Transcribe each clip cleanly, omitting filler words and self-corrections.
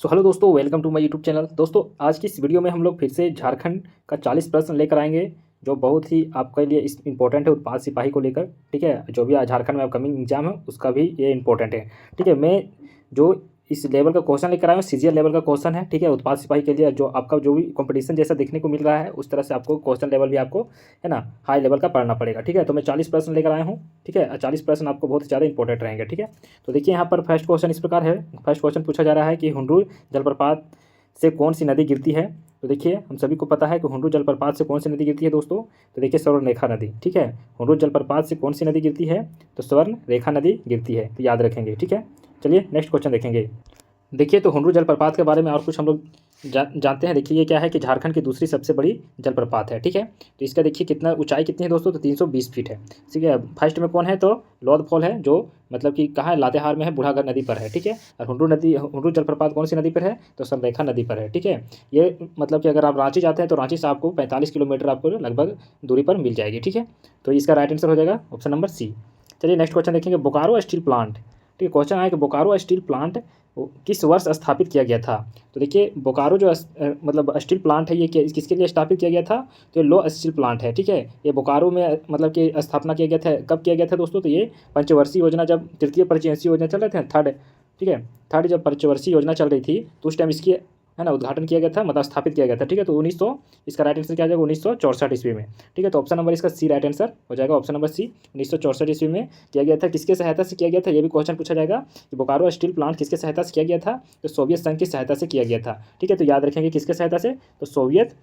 सो hello दोस्तों, welcome to my YouTube channel. दोस्तों, आज की इस वीडियो में हम लोग फिर से झारखंड का 40 प्रश्न लेकर आएंगे, जो बहुत ही आपके लिए इस इंपॉर्टेंट है उत्पाद सिपाही को लेकर। ठीक है, जो भी आज झारखंड में अपकमिंग एग्जाम है उसका भी ये इंपॉर्टेंट है। ठीक है, मैं जो इस लेवल का क्वेश्चन लेकर आया हूँ सीजीएल लेवल का क्वेश्चन है। ठीक है, उत्पाद सिपाही के लिए जो आपका जो भी कंपटीशन जैसा देखने को मिल रहा है उस तरह से आपको क्वेश्चन लेवल भी आपको है ना हाई लेवल का पढ़ना पड़ेगा। ठीक है, तो मैं 40 प्रश्न लेकर आया हूँ। ठीक है, 40 प्रश्न आपको बहुत ज़्यादा इंपॉर्टेंट रहेंगे। ठीक है, तो देखिए यहाँ पर फर्स्ट क्वेश्चन इस प्रकार है। फर्स्ट क्वेश्चन पूछा जा रहा है कि हुंडरू जलप्रपात से कौन सी नदी गिरती है। तो देखिए हम सभी को पता है कि हुंडरू जलप्रपात से कौन सी नदी गिरती है दोस्तों। तो देखिए स्वर्णरेखा नदी। ठीक है, हुंडरू जलप्रपात से कौन सी नदी गिरती है, तो स्वर्णरेखा नदी गिरती है, तो याद रखेंगे। ठीक है, चलिए नेक्स्ट क्वेश्चन देखेंगे। देखिए तो हुंडरू जलप्रपात के बारे में और कुछ हम लोग जानते हैं। देखिए ये क्या है कि झारखंड की दूसरी सबसे बड़ी जलप्रपात है। ठीक है, तो इसका देखिए कितना ऊंचाई कितनी है दोस्तों, तो 320 फीट है। ठीक है, फर्स्ट में कौन है, तो लौद फॉल है, जो मतलब कि कहाँ है, लातेहार में है, बूढ़ागढ़ नदी पर है। ठीक है, और हुंडरू जलप्रपात कौन सी नदी पर है, तो स्वर्णरेखा नदी पर है। ठीक है, ये मतलब कि अगर आप रांची जाते हैं तो रांची से आपको 45 किलोमीटर आपको लगभग दूरी पर मिल जाएगी। ठीक है, तो इसका राइट आंसर हो जाएगा ऑप्शन नंबर सी। चलिए नेक्स्ट क्वेश्चन देखेंगे। Bokaro steel plant. ठीक है, क्वेश्चन आया कि बोकारो स्टील प्लांट किस वर्ष स्थापित किया गया था। तो देखिए बोकारो जो मतलब स्टील प्लांट है, ये किसके लिए स्थापित किया गया था, तो ये लो स्टील प्लांट है। ठीक है, ये बोकारो में मतलब कि स्थापना किया गया था। कब किया गया था दोस्तों, तो ये पंचवर्षीय योजना, जब तृतीय पंचवर्षीय योजना चल रहे थे, थर्ड। ठीक है, थर्ड जब पंचवर्षीय योजना चल रही थी तो उस टाइम इसकी है ना उद्घाटन किया गया था, मतलब स्थापित किया गया था। ठीक है, तो 1900 इसका राइट आंसर क्या आ जाएगा, 1964 ईस्वी में। ठीक है, तो ऑप्शन नंबर इसका सी राइट आंसर हो जाएगा, ऑप्शन नंबर सी। 1964 ईस्वी में किया गया था। किसके सहायता से किया गया था, ये भी क्वेश्चन पूछा जाएगा कि बोकारो स्टील प्लांट किसके सहायता से किया गया था, तो सोवियत संघ की सहायता से किया गया था। ठीक है, तो याद रखेंगे किसके सहायता से, तो सोवियत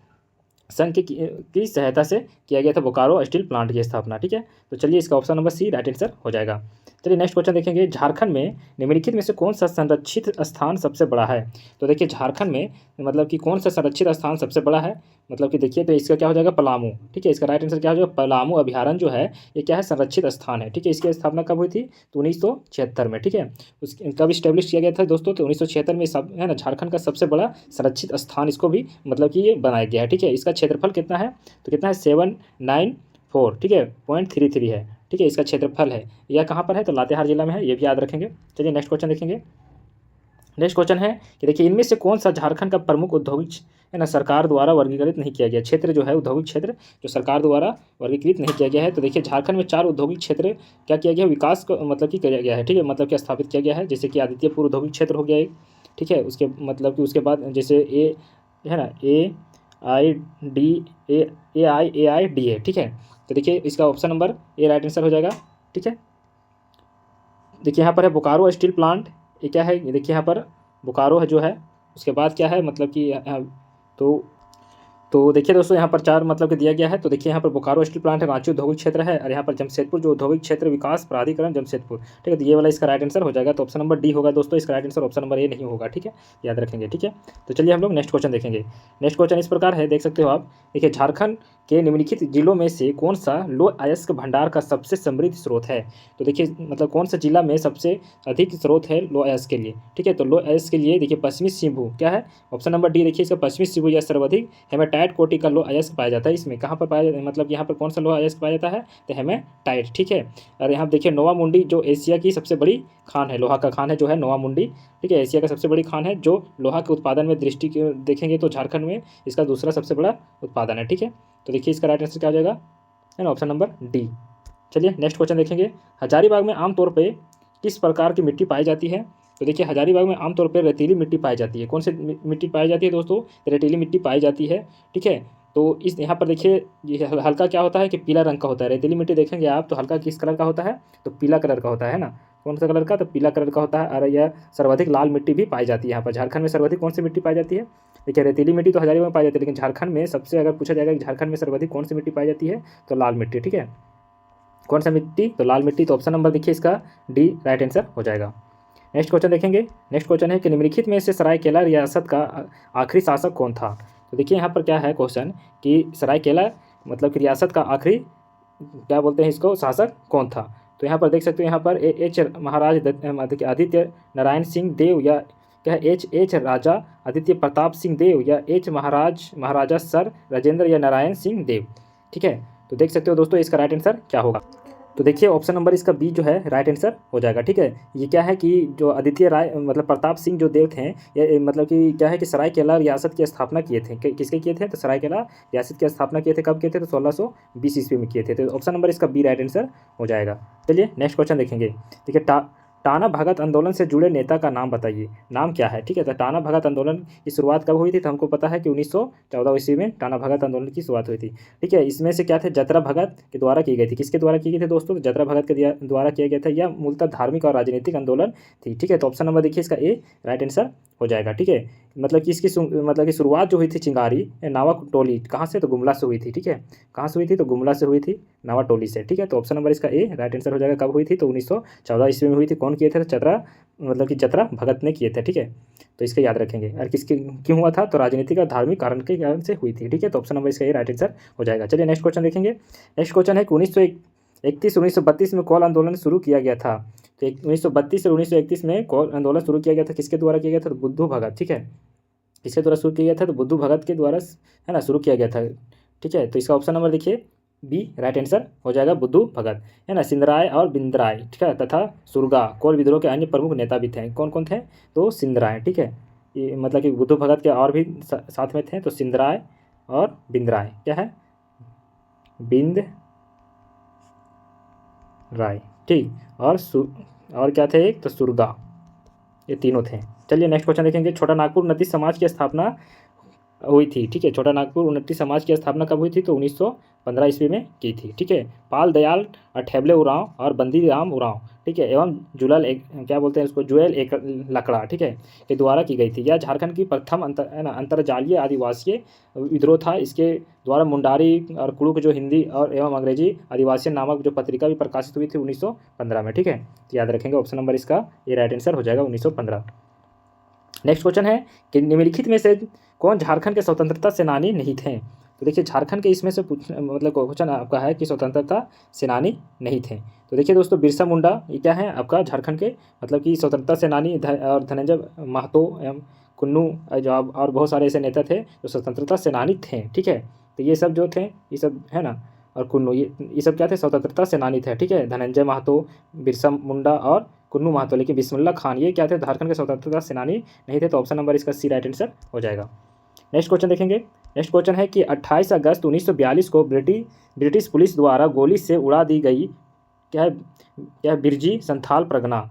संघ की सहायता से किया गया था बोकारो स्टील प्लांट की स्थापना। ठीक है, तो चलिए इसका option number C right answer हो जाएगा। चलिए नेक्स्ट क्वेश्चन देखेंगे। झारखंड में निम्नलिखित में से कौन सा संरक्षित स्थान सबसे बड़ा है। तो देखिए झारखंड में मतलब कि कौन सा संरक्षित स्थान सबसे बड़ा है, मतलब कि देखिए तो इसका क्या हो जाएगा, पलामू। ठीक है, इसका राइट आंसर क्या हो जाएगा, पलामू अभ्यारण्य जो है ये क्या है, संरक्षित स्थान है। ठीक है, इसकी स्थापना कब हुई थी, तो 1976 में। ठीक है, उस कब इस्टेब्लिश किया गया था दोस्तों, तो 1976 में सब है ना झारखंड का सबसे बड़ा संरक्षित स्थान इसको भी मतलब कि ये बनाया गया है। ठीक है, इसका क्षेत्रफल कितना है, तो कितना है 794। ठीक है, .33 है। ठीक है, इसका क्षेत्रफल है। यह कहाँ पर है, तो लातेहार जिला में है, ये भी याद रखेंगे। चलिए नेक्स्ट क्वेश्चन देखेंगे। नेक्स्ट क्वेश्चन है कि देखिए इनमें से कौन सा झारखंड का प्रमुख औद्योगिक है ना सरकार द्वारा वर्गीकृत नहीं किया गया क्षेत्र, जो है औद्योगिक क्षेत्र जो सरकार द्वारा वर्गीकृत नहीं किया गया है। तो देखिए झारखंड में 4 औद्योगिक क्षेत्र क्या किया गया है, विकास को मतलब कि किया गया है। ठीक है, मतलब कि स्थापित किया गया है, जैसे कि आदित्यपुर औद्योगिक क्षेत्र हो गया एक। ठीक है, उसके मतलब कि उसके बाद जैसे ए है ना AIDA। ठीक है, तो देखिए इसका option number A right answer हो जाएगा। ठीक है, देखिए यहाँ पर है बोकारो स्टील प्लांट, ये क्या है, ये देखिए यहाँ पर बोकारो है जो है, उसके बाद क्या है मतलब कि तो तो देखिए दोस्तों यहाँ पर 4 मतलब कि दिया गया है। तो देखिए यहाँ पर बोकारो स्टील प्लांट है, रांची औद्योगिक क्षेत्र है, और यहाँ पर जमशेदपुर जो औद्योगिक क्षेत्र विकास प्राधिकरण जमशेदपुर। ठीक है, तो ये वाला इसका राइट आंसर हो जाएगा, तो ऑप्शन नंबर डी होगा दोस्तों, इसका right answer option number A नहीं होगा। ठीक है, याद रखेंगे। ठीक है, तो चलिए हम लोग नेक्स्ट क्वेश्चन देखेंगे। नेक्स्ट क्वेश्चन इस प्रकार है, देख सकते हो आप। देखिए झारखंड के निम्नलिखित जिलों में से कौन सा लौह अयस्क भंडार का सबसे समृद्ध स्रोत है। तो देखिए मतलब कौन सा जिला में सबसे अधिक स्रोत है लौह अयस्क के लिए। ठीक है, तो लौह अयस्क के लिए देखिए पश्चिमी सिंहभूम क्या है, ऑप्शन नंबर डी। देखिए इसका पश्चिमी सिंहभूम या सर्वाधिक हेमाटाइट कोटि का लौह अयस्क पाया जाता है। इसमें कहाँ पर पाया जाता है, मतलब यहाँ पर कौन सा लौह अयस्क पाया जाता है, तो हेमाटाइट। ठीक है, और यहाँ देखिए नोवा मुंडी जो एशिया की सबसे बड़ी खान है, लोहा का खान है जो है नोवा मुंडी। ठीक है, एशिया का सबसे बड़ी खान है, जो लोहा के उत्पादन में दृष्टि देखेंगे तो झारखंड में इसका दूसरा सबसे बड़ा उत्पादन है। ठीक है, तो देखिए इसका राइट आंसर क्या हो जाएगा, है ना ऑप्शन नंबर डी। चलिए नेक्स्ट क्वेश्चन देखेंगे। हजारीबाग में आमतौर पे किस प्रकार की मिट्टी पाई जाती है। तो देखिए हजारीबाग में आमतौर पर रेतीली मिट्टी पाई जाती है। कौन सी मिट्टी पाई जाती है दोस्तों, रेतीली मिट्टी पाई जाती है। ठीक है, तो इस यहाँ पर देखिए ये हल्का क्या होता है कि पीला रंग का होता है। रेतीली मिट्टी देखेंगे आप तो हल्का किस कलर का होता है, तो पीला कलर का होता है ना, कौन सा कलर का, तो पीला कलर का होता है। और यह सर्वाधिक लाल मिट्टी भी पाई जाती है। यहाँ पर झारखंड में सर्वाधिक कौन सी मिट्टी पाई जाती है, देखिए रेतीली मिट्टी तो हजारीबाग में पाई जाती है, लेकिन झारखंड में सबसे अगर पूछा जाएगा कि झारखंड में सर्वाधिक कौन सी मिट्टी पाई जाती है, तो लाल मिट्टी। ठीक है, कौन सा मिट्टी, तो लाल मिट्टी, तो ऑप्शन नंबर देखिए इसका डी राइट आंसर हो जाएगा। नेक्स्ट क्वेश्चन देखेंगे। नेक्स्ट क्वेश्चन है कि निम्नलिखित में से सरायकेला रियासत का आखिरी शासक कौन था। तो देखिए यहाँ पर क्या है क्वेश्चन कि सरायकेला मतलब कि रियासत का आखिरी क्या बोलते हैं इसको, शासक कौन था। तो यहाँ पर देख सकते हो, यहाँ पर एच महाराज देखिए आदित्य नारायण सिंह देव, या क्या है एच राजा आदित्य प्रताप सिंह देव, या एच महाराजा सर राजेंद्र या नारायण सिंह देव। ठीक है, तो देख सकते हो दोस्तों इसका राइट आंसर क्या होगा। तो देखिए ऑप्शन नंबर इसका बी जो है राइट आंसर हो जाएगा। ठीक है, ये क्या है कि जो आदित्य राय मतलब प्रताप सिंह जो देव थे, ये मतलब कि क्या है कि सरायकेला रियासत की स्थापना किए थे। किसके किए थे? तो सरायकेला रियासत की स्थापना किए थे। कब किए थे? तो 1620 ईस्वी में किए थे। तो ऑप्शन नंबर इसका बी राइट आंसर हो जाएगा। चलिए नेक्स्ट क्वेश्चन देखेंगे। देखिए टाना भगत आंदोलन से जुड़े नेता का नाम बताइए। नाम क्या है? ठीक है, तो टाना भगत आंदोलन की शुरुआत कब हुई थी? तो हमको पता है कि 1914 ईस्वी में टाना भगत आंदोलन की शुरुआत हुई थी। ठीक है, इसमें से क्या थे? जतरा भगत के द्वारा की गई थी। किसके द्वारा की गई थी दोस्तों? तो जतरा भगत के द्वारा किया गया था। यह मूलतः धार्मिक और राजनीतिक आंदोलन थी। ठीक है, तो ऑप्शन नंबर देखिए इसका ए राइट आंसर हो जाएगा। ठीक है, मतलब कि इसकी मतलब कि शुरुआत जो हुई थी चिंगारी नावा टोली कहाँ से? तो गुमला से हुई थी। ठीक है, कहाँ से हुई थी? तो गुमला से हुई थी, नावा टोली से। ठीक है, तो ऑप्शन नंबर इसका ए राइट आंसर हो जाएगा। कब हुई थी? तो 1914 ईस्वी में हुई थी। कौन किए थे? चतरा मतलब कि जतरा भगत ने किए थे। ठीक है, तो इसका याद रखेंगे। और किसके क्यों हुआ था? तो राजनीतिक और धार्मिक कारण के कारण से हुई थी। ठीक है, तो ऑप्शन नंबर इसका ए राइट आंसर हो जाएगा। चलिए नेक्स्ट क्वेश्चन देखेंगे। नेक्स्ट क्वेश्चन है कि 1932 में कौन आंदोलन शुरू किया गया था? तो 1932 और 1931 में कौन आंदोलन शुरू किया गया था? किसके द्वारा किया गया था? तो बुद्धू भगत। ठीक है, किसके द्वारा शुरू किया गया था? तो बुद्धू भगत के द्वारा है ना शुरू किया गया था। ठीक है, तो इसका ऑप्शन नंबर देखिए बी राइट आंसर हो जाएगा, बुद्धू भगत। है ना, सिंधराय और बिंद्राय ठीक है तथा सुरगा कोल विद्रोह के अन्य प्रमुख नेता भी थे। कौन कौन थे? तो सिंधराय। ठीक है, ये मतलब कि बुद्धू भगत के और भी साथ में थे। तो सिंधराय और बिंद्राय क्या है? बिंद राय। ठीक, और क्या थे? एक तो सुरगा। ये तीनों थे। चलिए नेक्स्ट क्वेश्चन देखेंगे। छोटा नागपुर उन्नति समाज की स्थापना हुई थी। ठीक है, छोटा नागपुर उन्नति समाज की स्थापना कब हुई थी? तो 1915 ईस्वी में की थी। ठीक है, पाल दयाल ठेबले उरांव और बंदी राम उरांव ठीक है एवं जुलाल एक क्या बोलते हैं उसको जुएल एक लकड़ा ठीक है के द्वारा की गई थी। यह झारखंड की प्रथम अंतरजालीय आदिवासी विद्रोह था। इसके द्वारा मुंडारी और कुड़ुक जो हिंदी और एवं अंग्रेजी आदिवासी नामक जो पत्रिका भी प्रकाशित हुई थी 1915 में। ठीक है, तो याद रखेंगे ऑप्शन नंबर इसका ये राइट आंसर हो जाएगा 1915। नेक्स्ट क्वेश्चन है कि निम्नलिखित में से कौन झारखंड के स्वतंत्रता सेनानी नहीं थे? तो देखिए झारखंड के इसमें से मतलब क्वेश्चन आपका है कि स्वतंत्रता सेनानी नहीं थे। तो देखिए दोस्तों बिरसा मुंडा ये क्या है आपका झारखंड के मतलब कि स्वतंत्रता सेनानी और धनंजय महतो एवं कुन्नू जो और बहुत सारे ऐसे नेता थे जो स्वतंत्रता सेनानी थे। ठीक है, तो ये सब जो थे ये सब है ना और कुन्नू ये सब क्या थे? स्वतंत्रता सेनानी थे। ठीक है, धनंजय महतो, बिरसा मुंडा और कुन्नू महतो। लेकिन बिस्मिल्लाह खान ये क्या थे? झारखंड के स्वतंत्रता सेनानी नहीं थे। तो ऑप्शन नंबर इसका सी राइट आंसर हो जाएगा। नेक्स्ट क्वेश्चन देखेंगे। नेक्स्ट क्वेश्चन है कि 28 अगस्त 1942 को ब्रिटिश पुलिस द्वारा गोली से उड़ा दी गई क्या बिरजी संथाल परगना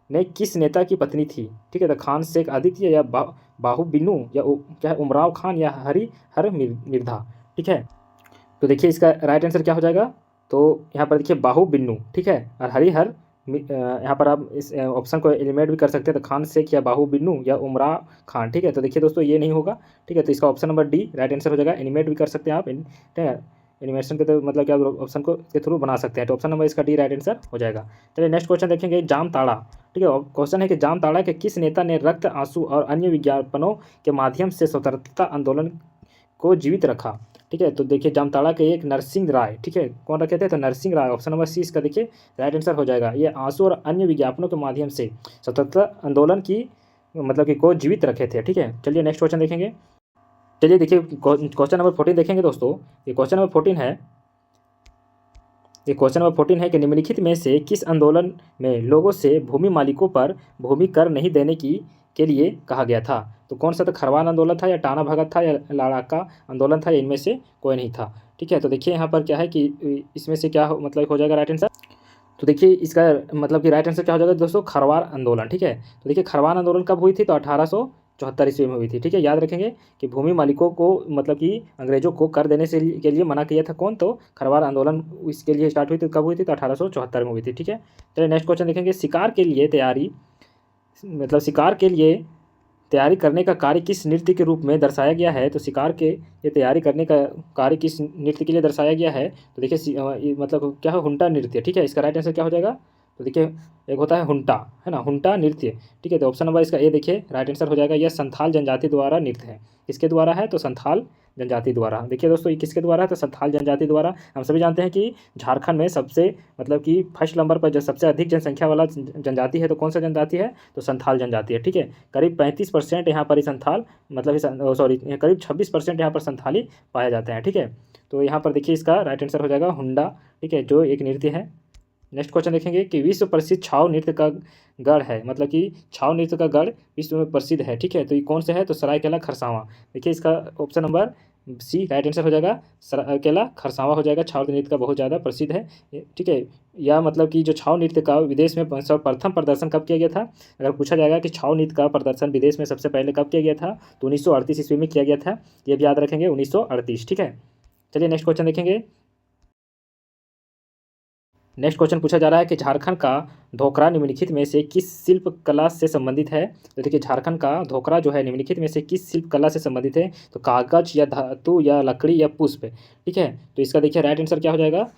ने किस नेता की पत्नी थी? ठीक है, तो खान शेख आदित्य या बाहू बिन्नू या क्या है उमराव खान या हर मिर्धा। ठीक है, तो देखिए इसका राइट आंसर क्या हो जाएगा? तो यहाँ पर देखिए बाहू बिन्नू ठीक है और हरिहर यहाँ पर आप इस ऑप्शन को एलिमिनेट भी कर सकते हैं। तो खान शेख या बाहू बिन्नू या उमरा खान। ठीक है, तो देखिए दोस्तों ये नहीं होगा। ठीक है, तो इसका option number D right answer हो जाएगा। एलिमिनेट भी कर सकते हैं आप ठीक है, एनिमेशन के तो मतलब क्या ऑप्शन को के थ्रू बना सकते हैं। तो ऑप्शन नंबर इसका डी राइट आंसर हो जाएगा। चलिए नेक्स्ट क्वेश्चन देखेंगे। जामताड़ा ठीक है, क्वेश्चन है कि जामताड़ा के किस नेता ने रक्त आंसू और अन्य विज्ञापनों के माध्यम से स्वतंत्रता आंदोलन को जीवित रखा? ठीक है, तो देखिए जामताड़ा के एक नरसिंह राय। ठीक है, कौन रखे थे? तो नरसिंह राय। ऑप्शन नंबर सी इसका देखिए राइट आंसर हो जाएगा। ये आंसू और अन्य विज्ञापनों के माध्यम से स्वतंत्रता आंदोलन की मतलब कि को जीवित रखे थे। ठीक है, चलिए नेक्स्ट क्वेश्चन देखेंगे। चलिए देखिए क्वेश्चन नंबर 14 देखेंगे दोस्तों। ये क्वेश्चन नंबर 14 है। ये क्वेश्चन नंबर 14 है कि निम्नलिखित में से किस आंदोलन में लोगों से भूमि मालिकों पर भूमि कर नहीं देने के लिए कहा गया था? तो कौन सा था? खरवान आंदोलन था या टाना भगत था या लड़ाका आंदोलन था या इनमें से कोई नहीं था? ठीक है, तो देखिए यहाँ पर क्या है कि इसमें से क्या मतलब हो जाएगा राइट आंसर? तो देखिए इसका मतलब कि राइट आंसर क्या हो जाएगा दोस्तों? खरवार आंदोलन। ठीक है, तो देखिए खरवान आंदोलन कब हुई थी? तो 1874 ईस्वी में हुई थी। ठीक है, याद रखेंगे कि भूमि मालिकों को मतलब कि अंग्रेजों को कर देने से के लिए मना किया था। कौन? तो खरवार आंदोलन इसके लिए स्टार्ट हुई थी। कब हुई थी? तो 1874 में हुई थी। ठीक है, चलिए नेक्स्ट क्वेश्चन देखेंगे। शिकार के लिए तैयारी करने का कार्य किस नृत्य के रूप में दर्शाया गया है? तो शिकार के ये तैयारी करने का कार्य किस नृत्य के लिए दर्शाया गया है? तो देखिए मतलब क्या है? हुंटा नृत्य। ठीक है, इसका राइट आंसर क्या हो जाएगा? तो देखिए एक होता है हुंटा है ना, हुंटा नृत्य। ठीक है, तो ऑप्शन नंबर इसका ए देखिए राइट आंसर हो जाएगा। यह संथाल जनजाति द्वारा नृत्य है। किसके द्वारा है? तो संथाल जनजाति द्वारा। देखिए दोस्तों ये किसके द्वारा है? तो संथाल जनजाति द्वारा। हम सभी जानते हैं कि झारखंड में सबसे मतलब कि फर्स्ट नंबर पर जो सबसे अधिक जनसंख्या वाला जनजाति है तो कौन सा जनजाति है? तो संथाल जनजाति है। ठीक है, करीब 35% यहाँ पर ही संथाल मतलब सॉरी करीब 26% यहाँ पर संथाली पाए जाते हैं। ठीक है, तो यहाँ पर देखिए इसका राइट आंसर हो जाएगा हुंडा। ठीक है, जो एक नृत्य है नेक्स्ट क्वेश्चन देखेंगे कि विश्व प्रसिद्ध छाव नृत्य का गढ़ है, मतलब कि छाव नृत्य का गढ़ विश्व में प्रसिद्ध है, ठीक है। तो ये कौन सा है, तो सरायकेला खरसावां। देखिए इसका option number C right answer हो जाएगा, सरायकेला खरसावां हो जाएगा। छाव नृत्य का बहुत ज़्यादा प्रसिद्ध है, ठीक है। या मतलब कि जो छाव नृत्य का विदेश में सर्वप्रथम प्रदर्शन कब किया गया था, अगर पूछा जाएगा कि छाव नृत्य का प्रदर्शन विदेश में सबसे पहले कब किया गया था, तो 1938 ईस्वी में किया गया था। ये भी याद रखेंगे, 1938, ठीक है। चलिए नेक्स्ट क्वेश्चन देखेंगे। नेक्स्ट क्वेश्चन पूछा जा रहा है कि झारखंड का धोकरा निम्नलिखित में से किस शिल्प कला से संबंधित है। तो देखिए झारखंड का धोकरा जो है निम्नलिखित में से किस शिल्प कला से संबंधित है, तो कागज या धातु या लकड़ी या पुष्प, ठीक है। तो इसका देखिए राइट आंसर क्या हो जाएगा,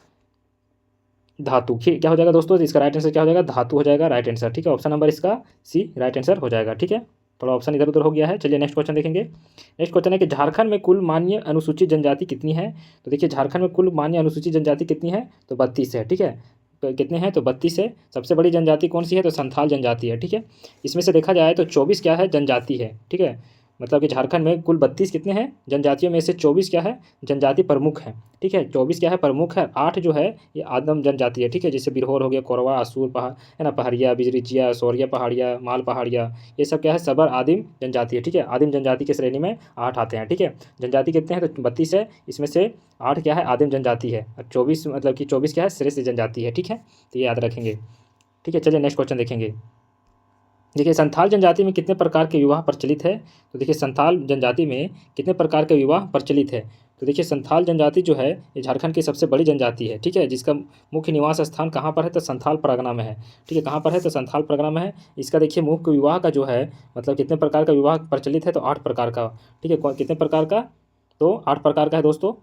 धातु। क्या हो जाएगा दोस्तों, तो इसका राइट आंसर क्या हो जाएगा, धातु हो जाएगा राइट आंसर, ठीक है। ऑप्शन नंबर इसका सी राइट आंसर हो जाएगा, ठीक है। थोड़ा ऑप्शन इधर उधर हो गया है। चलिए नेक्स्ट क्वेश्चन देखेंगे। नेक्स्ट क्वेश्चन है कि झारखंड में कुल मान्य अनुसूचित जनजाति कितनी है। तो देखिए झारखंड में कुल मान्य अनुसूचित जनजाति कितनी है, तो 32 है, ठीक है। तो कितने हैं, तो 32 है। सबसे बड़ी जनजाति कौन सी है, तो संथाल जनजाति है, ठीक है। इसमें से देखा जाए तो 24 क्या है, जनजाति है, ठीक है। मतलब कि झारखंड में कुल 32 कितने हैं जनजातियों में से 24 क्या है, जनजाति प्रमुख है, ठीक है। 24 क्या है, प्रमुख है। 8 जो है ये आदिम जनजाति है, ठीक है। जैसे बिरहोर हो गया, कोरवा, असूर पहाड़ है ना, पहाड़िया, बिजरिचिया, सौरिया पहाड़िया, माल पहाड़िया, ये सब क्या है, सबर आदिम जनजाति है, ठीक है। आदिम जनजाति की श्रेणी में 8 आते हैं, ठीक है। जनजाति कितने हैं, तो 32 है। इसमें से 8 क्या है, आदिम जनजाति है, और 24 मतलब कि 24 क्या है, श्रेष्ठ जनजाति है, ठीक है। तो ये याद रखेंगे, ठीक है। चलिए नेक्स्ट क्वेश्चन देखेंगे। देखिए संथाल जनजाति में कितने प्रकार के विवाह प्रचलित है। तो देखिए संथाल जनजाति में कितने प्रकार के विवाह प्रचलित है। तो देखिए संथाल जनजाति जो है ये झारखंड की सबसे बड़ी जनजाति है, ठीक है। जिसका मुख्य निवास स्थान कहाँ पर है, तो संथाल परगना में है, ठीक है। कहाँ पर है, तो संथाल परगना में है। इसका देखिए मुख्य विवाह का जो है मतलब कितने प्रकार का विवाह प्रचलित है, तो 8 प्रकार का, ठीक है। कितने प्रकार का, तो 8 प्रकार का है दोस्तों।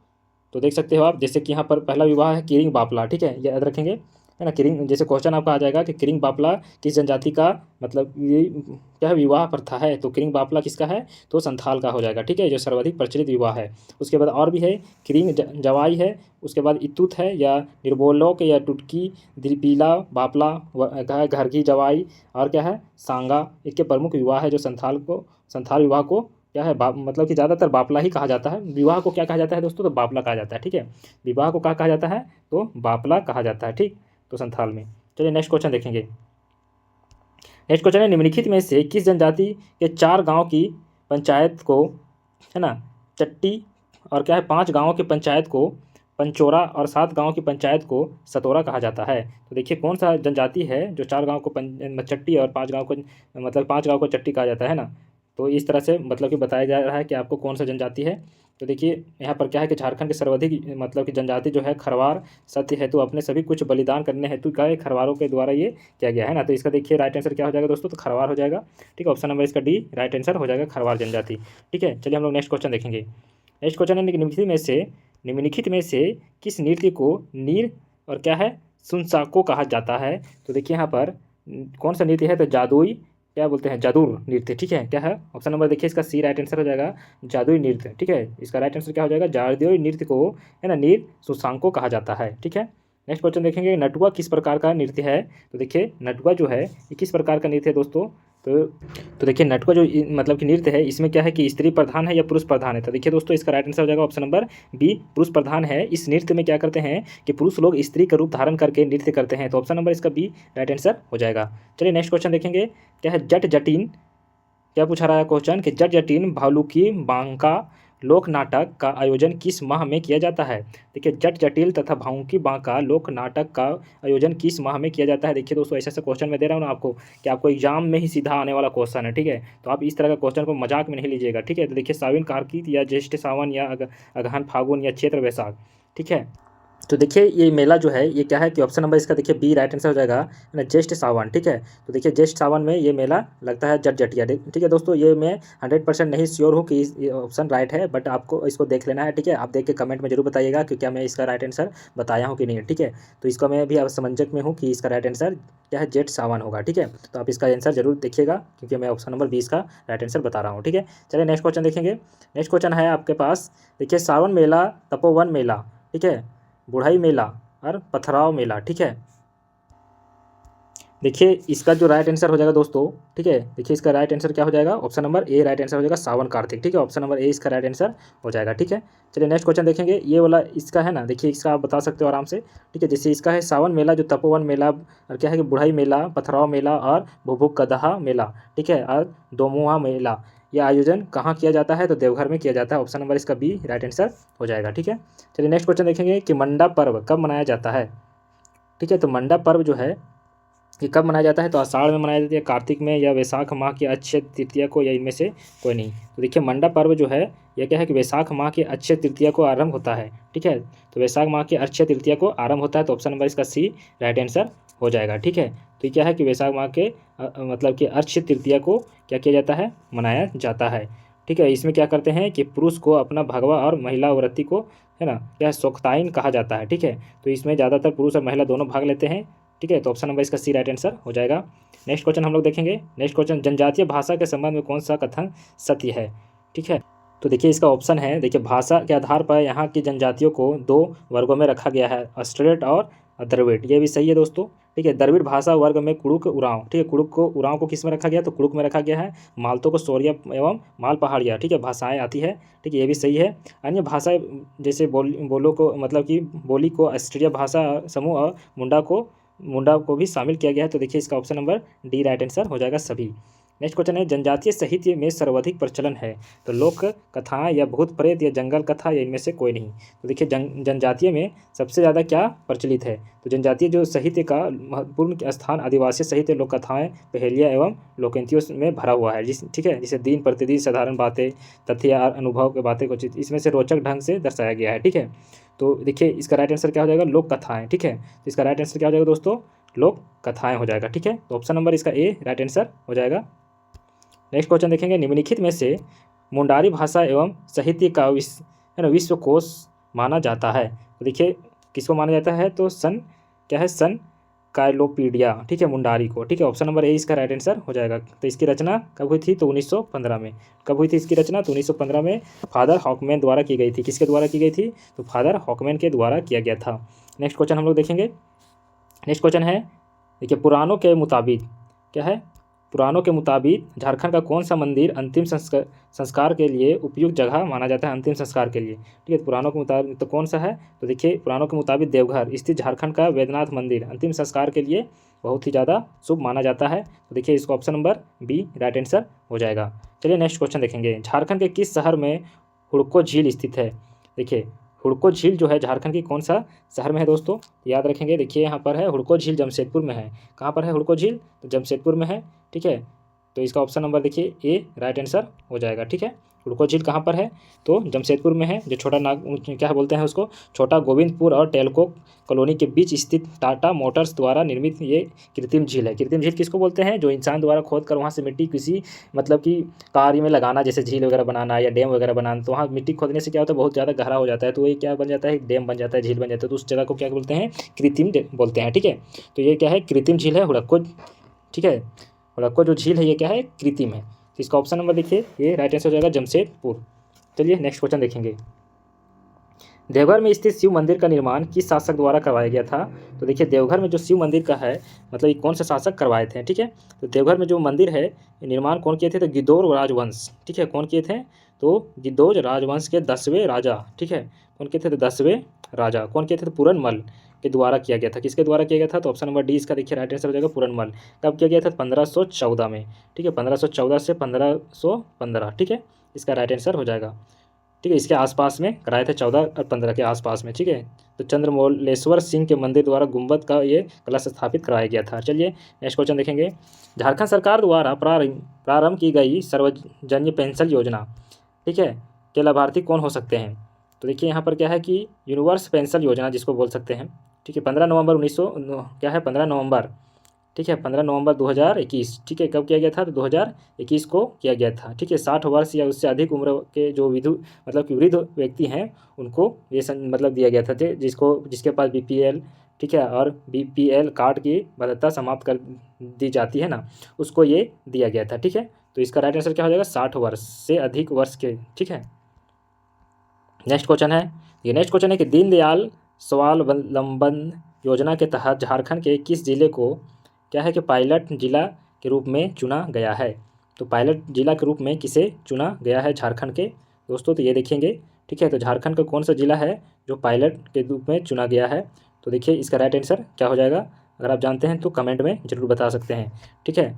तो देख सकते हो आप, जैसे कि यहाँ पर पहला विवाह है किरिंग बापला, ठीक है, याद रखेंगे, है ना। किरिंग जैसे क्वेश्चन आपका आ जाएगा कि किरिंग बापला किस जनजाति का मतलब ये क्या है, विवाह प्रथा है, तो किरिंग बापला किसका है, तो संथाल का हो जाएगा, ठीक है, जो सर्वाधिक प्रचलित विवाह है। उसके बाद और भी है, किरिंग जवाई है, उसके बाद इतुत है, या निर्बोलोक या टुटकी, दिपीला बापला, घरगी जवाई, और क्या है, सांगा। इसके प्रमुख विवाह है जो संथाल विवाह को क्या है, मतलब कि ज़्यादातर बापला ही कहा जाता है। विवाह को क्या कहा जाता है दोस्तों, तो बापला कहा जाता है, ठीक है। विवाह को क्या कहा जाता है, तो बापला कहा जाता है, ठीक, तो संथाल में। चलिए नेक्स्ट क्वेश्चन देखेंगे। नेक्स्ट क्वेश्चन है निम्नलिखित में से किस जनजाति के 4 गांव की पंचायत को, है ना, चट्टी, और क्या है 5 गांवों की पंचायत को पंचोरा, और 7 गांवों की पंचायत को सतोरा कहा जाता है। तो देखिए कौन सा जनजाति है जो 4 गांव को चट्टी और 5 गांव को मतलब 5 गांव को चट्टी कहा जाता है ना। तो इस तरह से मतलब कि बताया जा रहा है कि आपको कौन सा जनजाति है। तो देखिए यहाँ पर क्या है कि झारखंड के सर्वाधिक मतलब कि जनजाति जो है खरवार, सत्य हेतु अपने सभी कुछ बलिदान करने हेतु क्या है, खरवारों के द्वारा ये किया गया है ना। तो इसका देखिए राइट आंसर क्या हो जाएगा दोस्तों, तो खरवार हो जाएगा, ठीक है। ऑप्शन नंबर इसका डी राइट आंसर हो जाएगा, खरवार जनजाति, ठीक है। चलिए हम लोग नेक्स्ट क्वेश्चन देखेंगे। नेक्स्ट क्वेश्चन है निम्नलिखित में से किस नृत्य को नीर और क्या है, सुनसाको कहा जाता है। तो देखिए यहाँ पर कौन सा नृत्य है, तो जादुई क्या बोलते हैं, जादुर नृत्य, ठीक है। क्या है, ऑप्शन नंबर देखिए इसका सी राइट आंसर हो जाएगा, जादुई नृत्य, ठीक है। इसका राइट आंसर क्या हो जाएगा, जादुई नृत्य को, है ना, नीर सुशांको कहा जाता है, ठीक है। नेक्स्ट क्वेश्चन देखेंगे, नटुआ किस प्रकार का नृत्य है। तो देखिए नटुआ जो है ये किस प्रकार का नृत्य है दोस्तों, तो देखिए नटुआ जो मतलब कि नृत्य है इसमें क्या है कि स्त्री प्रधान है या पुरुष प्रधान है। तो देखिए दोस्तों इसका राइट आंसर हो जाएगा ऑप्शन नंबर बी, पुरुष प्रधान है। इस नृत्य में क्या करते हैं कि पुरुष लोग स्त्री का रूप धारण करके नृत्य करते हैं। तो ऑप्शन नंबर इसका बी राइट आंसर हो जाएगा। चलिए नेक्स्ट क्वेश्चन देखेंगे, क्या है जट जटिन, क्या पूछा रहा है क्वेश्चन कि जट जटिन भालुकी बांका लोक नाटक का आयोजन किस माह में किया जाता है। देखिए जट जटिल तथा भाऊकी बांका लोक नाटक का आयोजन किस माह में किया जाता है। देखिए दोस्तों ऐसा क्वेश्चन मैं दे रहा हूँ ना आपको कि आपको एग्जाम में ही सीधा आने वाला क्वेश्चन है, ठीक है। तो आप इस तरह का क्वेश्चन को मजाक में नहीं लीजिएगा, ठीक है। तो देखिए सावन कार्तिक या ज्येष्ठ सावन या अगहन फागुन या चैत्र वैशाख, ठीक है। तो देखिए ये मेला जो है ये क्या है कि ऑप्शन नंबर इसका देखिए बी राइट आंसर हो जाएगा, है ना, ज्येष्ठ सावन, ठीक है। तो देखिए ज्येष्ठ सावन में ये मेला लगता है जट जटिया, ठीक है दोस्तों। ये मैं 100% नहीं श्योर हूँ कि ये ऑप्शन राइट है, बट आपको इसको देख लेना है, ठीक है। आप देख के कमेंट में जरूर बताइएगा कि क्या मैं इसका राइट आंसर बताया हूँ कि नहीं, ठीक है। तो इसका मैं भी अब समंजक में हूँ कि इसका राइट आंसर क्या है, जेठ सावन होगा, ठीक है। तो आप इसका आंसर जरूर देखिएगा क्योंकि मैं ऑप्शन नंबर 20 का राइट आंसर बता रहा हूँ, ठीक है। चलिए नेक्स्ट क्वेश्चन देखेंगे। नेक्स्ट क्वेश्चन है आपके पास, देखिए सावन मेला, तपोवन मेला, ठीक है, बुढ़ाई मेला और पथराव मेला, ठीक है। देखिए इसका जो राइट आंसर हो जाएगा दोस्तों, ठीक है, देखिए इसका राइट आंसर क्या हो जाएगा, option number A right answer हो जाएगा, सावन कार्तिक, ठीक है, ऑप्शन नंबर ए इसका राइट आंसर हो जाएगा, ठीक है। चलिए नेक्स्ट क्वेश्चन देखेंगे, ये वाला इसका है ना, देखिए इसका आप बता सकते हो आराम से, ठीक है। जैसे इसका है सावन मेला जो तपोवन मेला, और क्या है कि बुढ़ाई मेला, पथराव मेला और भुभुक कदहा मेला, ठीक है, और दोमुहा मेला, यह आयोजन कहाँ किया जाता है, तो देवघर में किया जाता है, ऑप्शन नंबर इसका बी राइट आंसर हो जाएगा, ठीक है। चलिए नेक्स्ट क्वेश्चन देखेंगे कि मंडा पर्व कब मनाया जाता है, ठीक है। तो मंडा पर्व जो है ये कब मनाया जाता है, तो आषाढ़ में मनाया जाता है, कार्तिक में, या वैशाख माह की अक्षय तृतीया को, या इनमें से कोई नहीं। तो देखिए मंडा पर्व जो है यह क्या है कि वैशाख माह की अक्षय तृतीया को आरंभ होता है, ठीक है। तो वैशाख माह की अक्षय तृतीया को आरंभ होता है, तो ऑप्शन नंबर इसका सी राइट आंसर हो जाएगा, ठीक है। तो ये क्या है कि वैशाख माह के मतलब कि अक्षय तृतीया को क्या किया जाता है, मनाया जाता है, ठीक है। इसमें क्या करते हैं कि पुरुष को अपना भगवा और महिला व्रती को है ना क्या सोक्ताइन कहा जाता है, ठीक है। तो इसमें ज़्यादातर पुरुष और महिला दोनों भाग लेते हैं, ठीक है। तो ऑप्शन नंबर इसका सी राइट आंसर हो जाएगा। नेक्स्ट क्वेश्चन हम लोग देखेंगे, नेक्स्ट क्वेश्चन जनजातीय भाषा के संबंध में कौन सा कथन सत्य है, ठीक है। तो देखिए इसका ऑप्शन है, देखिए भाषा के आधार पर यहाँ की जनजातियों को दो वर्गों में रखा गया है, ऑस्ट्रेट और द्रविड़, ये भी सही है दोस्तों, ठीक है। द्रविड़ भाषा वर्ग में कुड़ुक उरांव, ठीक है, कुड़ुक को उरांव को किस में रखा गया, तो कुड़ुक में रखा गया है। मालतों को सोरिया एवं माल पहाड़िया, ठीक है, भाषाएं आती है, ठीक है, ये भी सही है। अन्य भाषाएं जैसे बोलो को मतलब कि बोली को ऑस्ट्रेलिया भाषा समूह और मुंडा को भी शामिल किया गया है, तो देखिए इसका option number D right answer हो जाएगा सभी। नेक्स्ट क्वेश्चन है जनजातीय साहित्य में सर्वाधिक प्रचलन है, तो लोक कथाएं या भूत प्रेत या जंगल कथा या इनमें से कोई नहीं। तो देखिए जनजातीय में सबसे ज़्यादा क्या प्रचलित है, तो जनजातीय जो साहित्य का महत्वपूर्ण स्थान आदिवासी साहित्य, लोक कथाएँ, पहेलियाँ एवं लोकंतियों में भरा हुआ है, ठीक है, जिसे दिन प्रतिदिन साधारण बातें, तथ्य या अनुभव की बातें को इसमें से रोचक ढंग से दर्शाया गया है, ठीक है। तो देखिए इसका राइट आंसर क्या हो जाएगा, लोक कथाएँ, ठीक है। तो इसका राइट आंसर क्या हो जाएगा दोस्तों, लोक कथाएँ हो जाएगा, ठीक है। तो ऑप्शन नंबर इसका ए राइट आंसर हो जाएगा। नेक्स्ट क्वेश्चन देखेंगे, निम्नलिखित में से मुंडारी भाषा एवं साहित्य का है ना विश्वकोश माना जाता है, तो देखिए किसको माना जाता है, तो क्या है सन काइलोपीडिया, ठीक है, मुंडारी को, ठीक है, ऑप्शन नंबर ए इसका राइट आंसर हो जाएगा। तो इसकी रचना कब हुई थी, तो 1915 में। कब हुई थी इसकी रचना, तो 1915 में फादर हॉकमैन द्वारा की गई थी। किसके द्वारा की गई थी, तो फादर हॉकमैन के द्वारा किया गया था। नेक्स्ट क्वेश्चन हम लोग देखेंगे, नेक्स्ट क्वेश्चन है देखिए पुराणों के मुताबिक क्या है, पुराणों के मुताबिक झारखंड का कौन सा मंदिर अंतिम संस्कार के लिए उपयुक्त जगह माना जाता है, अंतिम संस्कार के लिए, ठीक है। पुराणों के मुताबिक तो कौन सा है, तो देखिए पुराणों के मुताबिक देवघर स्थित झारखंड का वैद्यनाथ मंदिर अंतिम संस्कार के लिए बहुत ही ज़्यादा शुभ माना जाता है, तो देखिए इसको option number B right answer हो जाएगा। चलिए नेक्स्ट क्वेश्चन देखेंगे, झारखंड के किस शहर में हुड़को झील स्थित है, देखिए हुड़को झील जो है झारखंड की कौन सा शहर में है दोस्तों, याद रखेंगे, देखिए यहाँ पर है हुड़को झील जमशेदपुर में है। कहाँ पर है हुड़को झील, तो जमशेदपुर में है, ठीक है। तो इसका ऑप्शन नंबर देखिए ए राइट आंसर हो जाएगा, ठीक है। हुड़को झील कहाँ पर है, तो जमशेदपुर में है, जो छोटा क्या बोलते हैं उसको, छोटा गोविंदपुर और टेलको कॉलोनी के बीच स्थित टाटा मोटर्स द्वारा निर्मित ये कृत्रिम झील है। कृत्रिम झील किसको बोलते हैं, जो इंसान द्वारा खोद कर वहाँ से मिट्टी किसी मतलब कि कार्य में लगाना, जैसे झील वगैरह बनाना या डैम वगैरह बनाना, तो वहाँ मिट्टी खोदने से क्या होता है, बहुत ज़्यादा गहरा हो जाता है, तो ये क्या बन जाता है, डैम बन जाता है, झील बन जाता है, तो उस जगह को क्या बोलते हैं, कृत्रिम बोलते हैं, ठीक है। तो ये क्या है, कृत्रिम झील है हुड़को, ठीक है। हुड़को जो झील है ये क्या है, कृत्रिम है, तो इसका ऑप्शन नंबर देखिए ये राइट आंसर हो जाएगा जमशेदपुर। चलिए नेक्स्ट क्वेश्चन देखेंगे, देवघर में स्थित शिव मंदिर का निर्माण किस शासक द्वारा करवाया गया था, तो देखिए देवघर में जो शिव मंदिर का है मतलब ये कौन सा शासक करवाए थे, ठीक है। तो देवघर में जो मंदिर है ये निर्माण कौन किए थे, तो गिद्धौर राजवंश, ठीक है, कौन किए थे, तो गिद्धौर राजवंश के 10वें राजा, ठीक है, कौन किए थे, तो 10वें राजा कौन किए थे, तो पूरनमल के द्वारा किया गया था। किसके द्वारा किया गया था, तो ऑप्शन नंबर डी इसका देखिए राइट आंसर हो जाएगा पूरनमल। कब किया गया था, 1514 में, ठीक है, 1514 से 1515, ठीक है, इसका राइट आंसर हो जाएगा, ठीक है। इसके आसपास में कराए थे 14 और 15 के आसपास में, ठीक है। तो चंद्रमौलेश्वर सिंह के मंदिर द्वारा गुंबद का ये कलश स्थापित कराया गया था। चलिए नेक्स्ट क्वेश्चन देखेंगे, झारखंड सरकार द्वारा प्रारंभ की गई सर्वजनीय पेंशन योजना, ठीक है, के लाभार्थी कौन हो सकते हैं, तो देखिए यहाँ पर क्या है कि यूनिवर्स पेंशन योजना जिसको बोल सकते हैं, ठीक है, 15 नवंबर 1900 क्या है 15 नवंबर, ठीक है, 15 नवंबर 2021, ठीक है, कब किया गया था, तो 2021 को किया गया था, ठीक है। 60 वर्ष या उससे अधिक उम्र के जो मतलब कि वृद्ध व्यक्ति हैं उनको ये मतलब दिया गया था, जिसके पास बीपीएल, ठीक है, और बीपीएल कार्ड की वैधता समाप्त कर दी जाती है ना, उसको ये दिया गया था, ठीक है। तो इसका राइट आंसर क्या हो जाएगा, 60 वर्ष से अधिक वर्ष के, ठीक है। नेक्स्ट क्वेश्चन है, ये नेक्स्ट क्वेश्चन है कि दीनदयाल स्वावलंबन योजना के तहत झारखंड के किस जिले को क्या है कि पायलट जिला के रूप में चुना गया है। तो पायलट जिला के रूप में किसे चुना गया है झारखंड के दोस्तों, तो ये देखेंगे। ठीक है, तो झारखंड का कौन सा जिला है जो पायलट के रूप में चुना गया है। तो देखिए इसका राइट आंसर क्या हो जाएगा, अगर आप जानते हैं तो कमेंट में ज़रूर बता सकते हैं। ठीक है,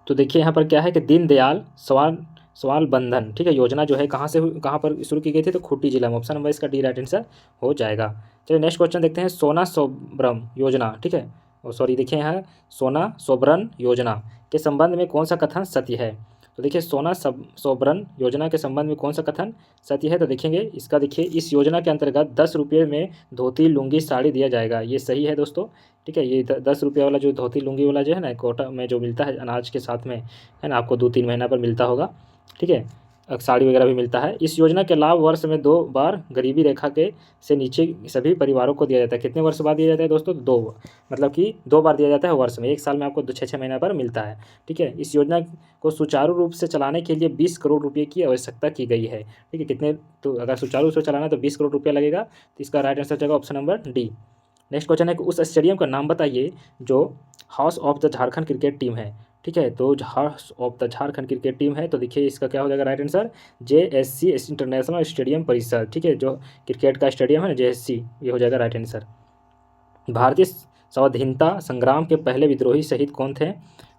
तो देखिए यहाँ पर क्या है कि दीनदयाल सवाल बंधन, ठीक है, योजना जो है कहाँ पर शुरू की गई थी, तो खूंटी जिला में। ऑप्शन नंबर इसका डी राइट आंसर हो जाएगा। चलिए नेक्स्ट क्वेश्चन देखते हैं, सोना सोबरम योजना, ठीक है, सॉरी देखिए यहाँ सोना सोबरन योजना के संबंध में कौन सा कथन सत्य है। तो देखिए सोना सोबरन योजना के संबंध में कौन सा कथन सत्य है, तो देखेंगे इसका। देखिए इस योजना के अंतर्गत 10 रुपये में धोती लुंगी साड़ी दिया जाएगा, ये सही है दोस्तों। ठीक है, ये 10 रुपये वाला जो धोती लुंगी वाला जो है ना, कोटा में जो मिलता है अनाज के साथ में, है ना, आपको 2-3 महीना पर मिलता होगा। ठीक है, साड़ी वगैरह भी मिलता है। इस योजना के लाभ वर्ष में 2 बार गरीबी रेखा के से नीचे सभी परिवारों को दिया जाता है। कितने वर्ष बाद दिया जाता है दोस्तों, 2, मतलब कि 2 बार दिया जाता है वर्ष में, एक साल में आपको 6-6 महीना पर मिलता है। ठीक है, इस योजना को सुचारू रूप से चलाने के लिए 20 करोड़ रुपये की आवश्यकता की गई है। ठीक है, कितने, तो अगर सुचारू रूप से चलाना है तो 20 करोड़ रुपया लगेगा। तो इसका राइट आंसर जाएगा option number D. Next question है कि उस स्टेडियम का नाम बताइए जो house of the Jharkhand cricket team है। ठीक है, तो house of the Jharkhand cricket team है, तो देखिए इसका क्या हो जाएगा right answer, JSC international stadium परिसर। ठीक है, जो क्रिकेट का स्टेडियम है ना, JSC, ये हो जाएगा राइट आंसर। भारतीय स्वाधीनता संग्राम के पहले विद्रोही शहीद कौन थे।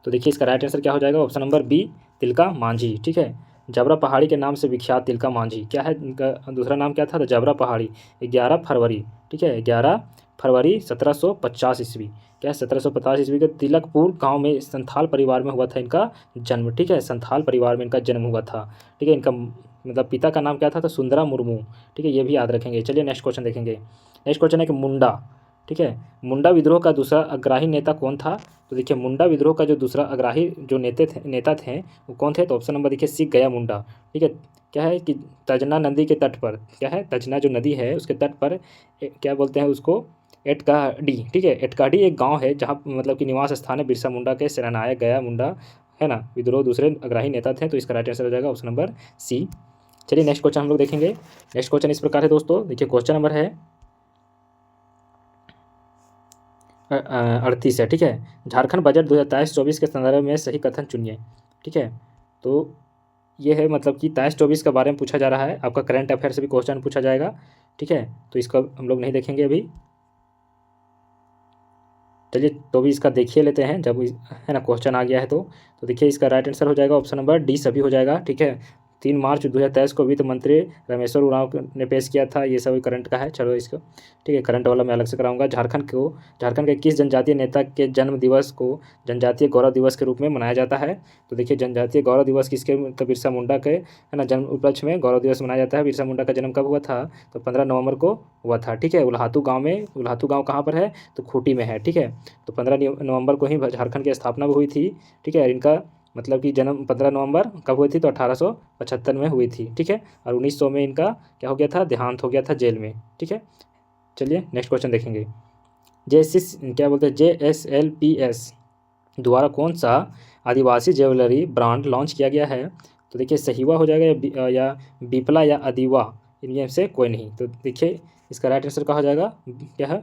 तो देखिए इसका राइट आंसर क्या हो जाएगा, option number B, Tilka Manjhi. ठीक है, जबरा पहाड़ी के नाम से विख्यात तिलका मांझी, क्या है इनका दूसरा नाम क्या था, तो जबरा पहाड़ी। 11 फरवरी, ठीक है, 11 फरवरी 1750 ईस्वी, क्या है 1750 ईस्वी के तिलकपुर गांव में संथाल परिवार में हुआ था इनका जन्म। ठीक है, संथाल परिवार में इनका जन्म हुआ था। ठीक है, इनका मतलब पिता का नाम क्या था, तो सुंदरा मुर्मू। ठीक है, ये भी याद रखेंगे। चलिए नेक्स्ट क्वेश्चन देखेंगे। नेक्स्ट क्वेश्चन है कि मुंडा, ठीक है, मुंडा विद्रोह का दूसरा अग्रणी नेता कौन था। तो देखिए मुंडा विद्रोह का जो दूसरा अग्रणी जो नेता थे वो कौन थे, तो ऑप्शन नंबर देखिए सी, गया मुंडा। ठीक है, क्या है कि तजना नदी के तट पर, क्या है, तजना जो नदी है उसके तट पर क्या बोलते हैं उसको, एटकाडी। ठीक है, एटकाडी एक गांव है जहाँ मतलब कि निवास स्थान है बिरसा मुंडा के सेनानायक गया मुंडा, है ना, विद्रोह दूसरे अग्रणी नेता थे। तो इसका राइट आंसर हो जाएगा ऑप्शन नंबर सी। चलिए नेक्स्ट क्वेश्चन हम लोग देखेंगे। नेक्स्ट क्वेश्चन इस प्रकार है दोस्तों, देखिए क्वेश्चन नंबर है 38 है। ठीक है, झारखंड बजट 2023-24 के संदर्भ में सही कथन चुनिए। ठीक है, तो ये है मतलब कि 23-24 के बारे में पूछा जा रहा है, आपका करंट अफेयर से भी क्वेश्चन पूछा जाएगा। ठीक है, तो इसका हम लोग नहीं देखेंगे अभी। चलिए तो भी इसका देखिए लेते हैं, जब है ना क्वेश्चन आ गया है तो देखिए इसका राइट आंसर हो जाएगा ऑप्शन नंबर डी, सभी हो जाएगा। ठीक है, 3 मार्च 2023 को वित्त मंत्री रामेश्वर उरांव ने पेश किया था, ये सभी करंट का है। चलो इसको, ठीक है, करंट वाला मैं अलग से कराऊंगा। झारखंड के किस जनजातीय नेता के जन्म दिवस को जनजातीय गौरव दिवस के रूप में मनाया जाता है। तो देखिए जनजातीय गौरव दिवस किसके, तो बिरसा मुंडा के, है ना, जन्म उपलक्ष्य में गौरव दिवस मनाया जाता है। बिरसा मुंडा का जन्म कब हुआ था, तो 15 नवंबर को हुआ था। ठीक है, उल्हातू गाँव में, उल्हातू गाँव कहाँ पर है, तो खूंटी में है। ठीक है, तो 15 नवंबर को ही झारखंड की स्थापना भी हुई थी। ठीक है, इनका मतलब कि जन्म 15 नवंबर कब हुई थी, तो 1875 में हुई थी। ठीक है, और 1900 में इनका क्या हो गया था, देहांत हो गया था जेल में। ठीक है, चलिए नेक्स्ट क्वेश्चन देखेंगे। क्या बोलते हैं, JSLPS द्वारा कौन सा आदिवासी ज्वेलरी ब्रांड लॉन्च किया गया है। तो देखिए सहीवा हो जाएगा या बिपला या अदीवा, इनमें से कोई नहीं। तो देखिए इसका राइट आंसर कहा जाएगा, क्या है,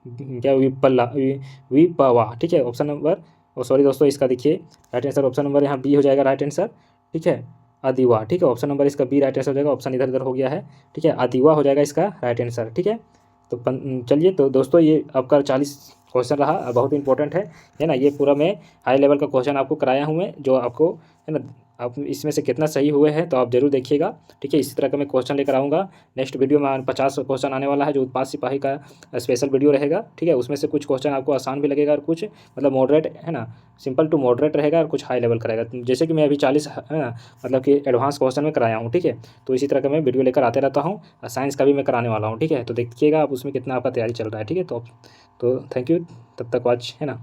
क्या विपवा। ठीक है, ऑप्शन नंबर, सॉरी दोस्तों, इसका देखिए राइट आंसर ऑप्शन नंबर यहाँ बी हो जाएगा राइट आंसर। ठीक है, अदीवा। ठीक है, ऑप्शन नंबर इसका बी राइट आंसर हो जाएगा, ऑप्शन इधर उधर हो गया है। ठीक है, अदीवा हो जाएगा इसका राइट आंसर। ठीक है, तो चलिए तो दोस्तों ये आपका 40 क्वेश्चन रहा, बहुत इंपॉर्टेंट है ना। ये पूरा मैं हाई लेवल का क्वेश्चन आपको कराया हूँ मैं, जो आपको है ना, आप इसमें से कितना सही हुए हैं तो आप जरूर देखिएगा। ठीक है, इसी तरह का मैं क्वेश्चन लेकर आऊँगा। नेक्स्ट वीडियो में 50 क्वेश्चन आने वाला है, जो उत्पाद सिपाही का स्पेशल वीडियो रहेगा। ठीक है, उसमें से कुछ क्वेश्चन आपको आसान भी लगेगा और कुछ मतलब मॉडरेट, है ना, सिंपल टू मॉडरेट रहेगा, और कुछ हाई लेवल का रहेगा। जैसे कि मैं अभी 40 है ना मतलब कि एडवांस क्वेश्चन में कराया हूँ। ठीक है, तो इसी तरह का मैं वीडियो लेकर आते रहता हूँ, और साइंस का भी मैं कराने वाला हूँ। ठीक है, तो देखिएगा आप उसमें कितना आपका तैयारी चल रहा है। ठीक है, तो थैंक यू, तब तक वॉच, है ना।